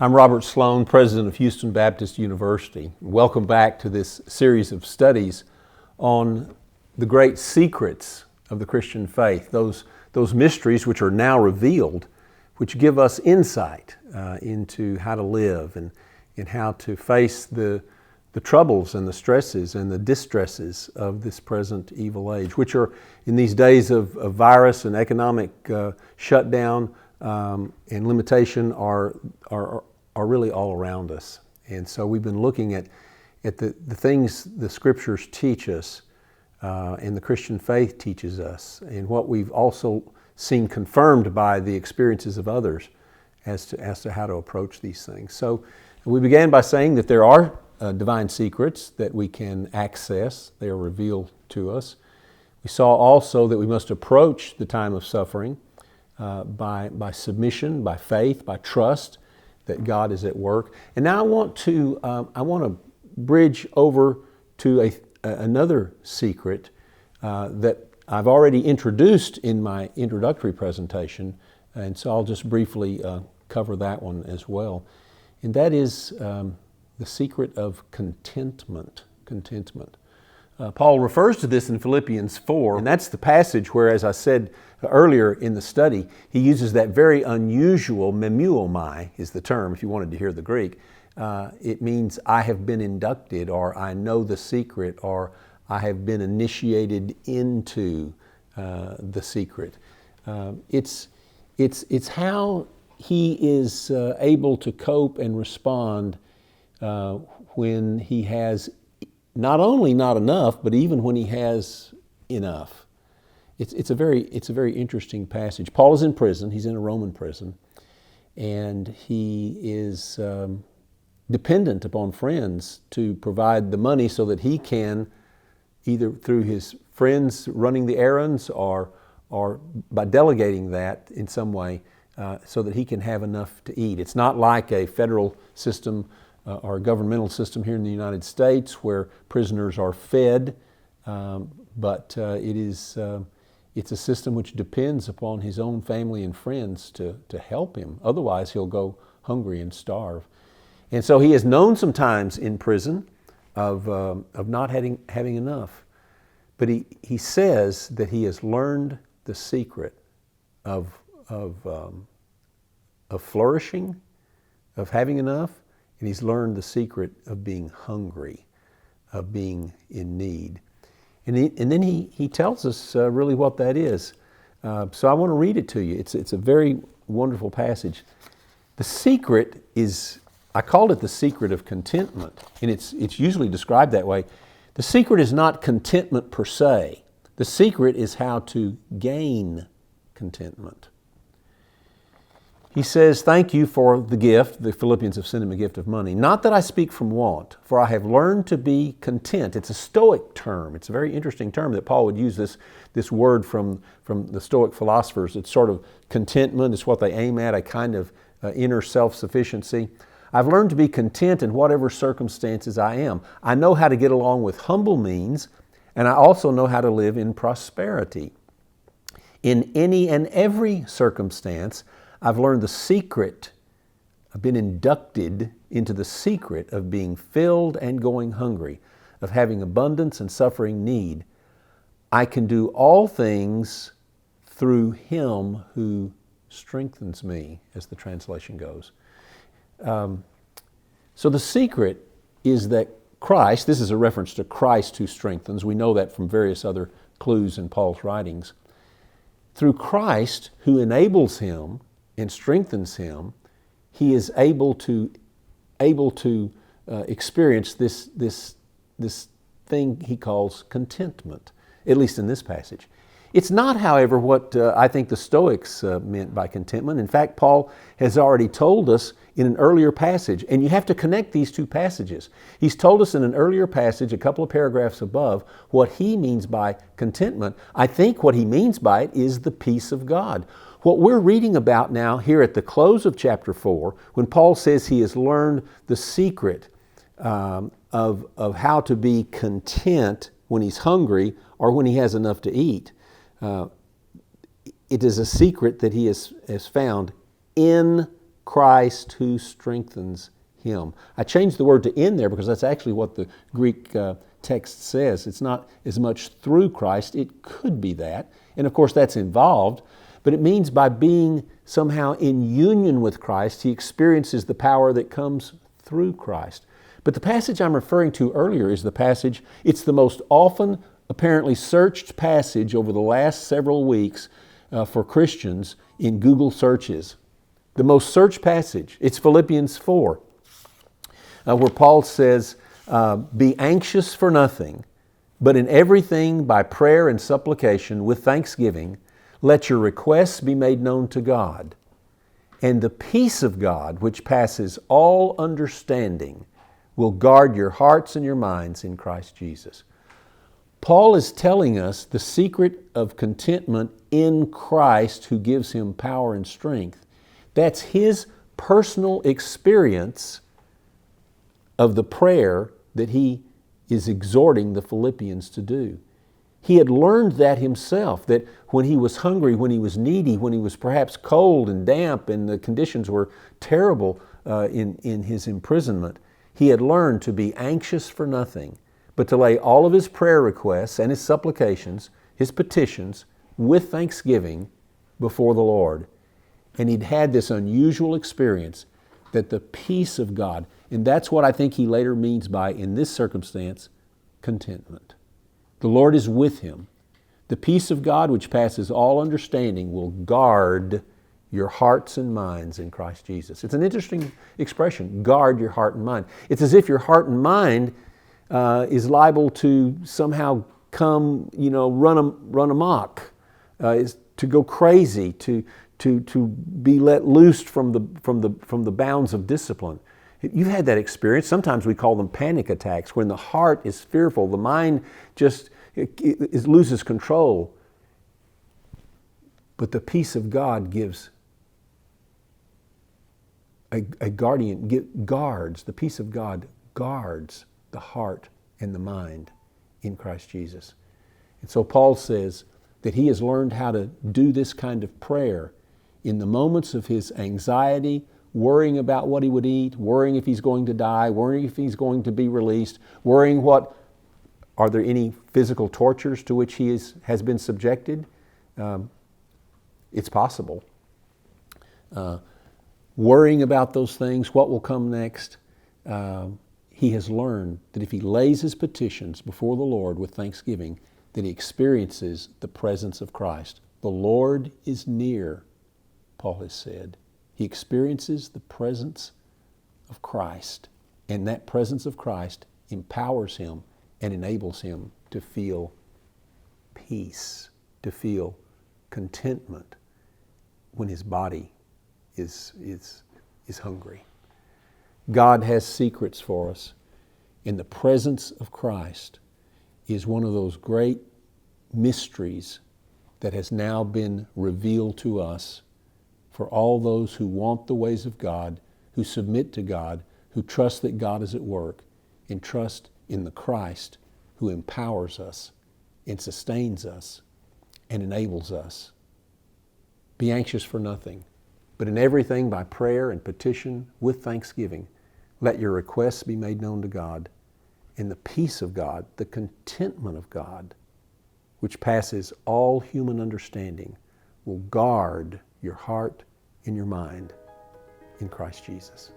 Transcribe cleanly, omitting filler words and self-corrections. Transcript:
I'm Robert Sloan, President of Houston Baptist University. Welcome back to this series of studies on the great secrets of the Christian faith, those mysteries which are now revealed, which give us insight into how to live and how to face the troubles and the stresses and the distresses of this present evil age, which are in these days of virus and economic shutdown and limitation are really all around us. And so we've been looking at the things the Scriptures teach us and the Christian faith teaches us, and what we've also seen confirmed by the experiences of others as to how to approach these things. So we began by saying that there are divine secrets that we can access. They are revealed to us. We saw also that we must approach the time of suffering by submission, by faith, by trust that God is at work. And now I want to bridge over to another secret that I've already introduced in my introductory presentation, and so I'll just briefly cover that one as well. And that is the secret of contentment. Contentment. Paul refers to this in Philippians 4, and that's the passage where, as I said earlier in the study, he uses that very unusual memuomai is the term, if you wanted to hear the Greek. It means I have been inducted, or I know the secret, or I have been initiated into the secret. It's how he is able to cope and respond when he has not only not enough, but even when he has enough. It's a very interesting passage. Paul is in prison. He's in a Roman prison, and he is dependent upon friends to provide the money so that he can, either through his friends running the errands or by delegating that in some way, so that he can have enough to eat. It's not like a federal system or a governmental system here in the United States where prisoners are fed, but it's a system which depends upon his own family and friends to help him. Otherwise, he'll go hungry and starve. And so he has known some times in prison of not having enough. But he says that he has learned the secret of flourishing, of having enough, and he's learned the secret of being hungry, of being in need. And then he tells us really what that is. So I want to read it to you. It's a very wonderful passage. The secret is, I called it the secret of contentment, and it's usually described that way. The secret is not contentment per se. The secret is how to gain contentment. He says, thank you for the gift. The Philippians have sent him a gift of money. Not that I speak from want, for I have learned to be content. It's a Stoic term. It's a very interesting term that Paul would use this word from the Stoic philosophers. It's sort of contentment. It's what they aim at, a kind of inner self-sufficiency. I've learned to be content in whatever circumstances I am. I know how to get along with humble means, and I also know how to live in prosperity. In any and every circumstance, I've learned the secret. I've been inducted into the secret of being filled and going hungry, of having abundance and suffering need. I can do all things through Him who strengthens me, as the translation goes. So the secret is that Christ, this is a reference to Christ who strengthens. We know that from various other clues in Paul's writings. Through Christ who enables him and strengthens him, he is able to experience this thing he calls contentment, at least in this passage. It's not, however, what I think the Stoics meant by contentment. In fact, Paul has already told us in an earlier passage, and you have to connect these two passages. He's told us in an earlier passage, a couple of paragraphs above, what he means by contentment. I think what he means by it is the peace of God. What we're reading about now here at the close of chapter 4, when Paul says he has learned the secret of how to be content when he's hungry or when he has enough to eat, it is a secret that he has found in Christ who strengthens him. I changed the word to in there because that's actually what the Greek text says. It's not as much through Christ. It could be that. And of course that's involved. But it means by being somehow in union with Christ, he experiences the power that comes through Christ. But the passage I'm referring to earlier is the passage, it's the most often apparently searched passage over the last several weeks for Christians in Google searches. The most searched passage, it's Philippians 4, where Paul says, be anxious for nothing, but in everything by prayer and supplication with thanksgiving, let your requests be made known to God. And the peace of God, which passes all understanding, will guard your hearts and your minds in Christ Jesus. Paul is telling us the secret of contentment in Christ who gives him power and strength. That's his personal experience of the prayer that he is exhorting the Philippians to do. He had learned that himself, that when he was hungry, when he was needy, when he was perhaps cold and damp and the conditions were terrible in his imprisonment, he had learned to be anxious for nothing, but to lay all of his prayer requests and his supplications, his petitions, with thanksgiving before the Lord. And he'd had this unusual experience that the peace of God, and that's what I think he later means by, in this circumstance, contentment. The Lord is with him. The peace of God, which passes all understanding, will guard your hearts and minds in Christ Jesus. It's an interesting expression, guard your heart and mind. It's as if your heart and mind is liable to somehow come, run amok, is to go crazy, to be let loose from the bounds of discipline. You've had that experience. Sometimes we call them panic attacks, when the heart is fearful, the mind just loses control. But the peace of God gives a guardian, guards, the peace of God guards the heart and the mind in Christ Jesus. And so Paul says that he has learned how to do this kind of prayer in the moments of his anxiety, worrying about what he would eat, worrying if he's going to die, worrying if he's going to be released, worrying are there any physical tortures to which he has been subjected? It's possible. Worrying about those things, what will come next? He has learned that if he lays his petitions before the Lord with thanksgiving, that he experiences the presence of Christ. The Lord is near, Paul has said. He experiences the presence of Christ, and that presence of Christ empowers him and enables him to feel peace, to feel contentment when his body is hungry. God has secrets for us, and the presence of Christ is one of those great mysteries that has now been revealed to us for all those who want the ways of God, who submit to God, who trust that God is at work, and trust in the Christ who empowers us and sustains us and enables us. Be anxious for nothing, but in everything by prayer and petition with thanksgiving, let your requests be made known to God. And the peace of God, the contentment of God, which passes all human understanding, will guard your heart and your mind in Christ Jesus.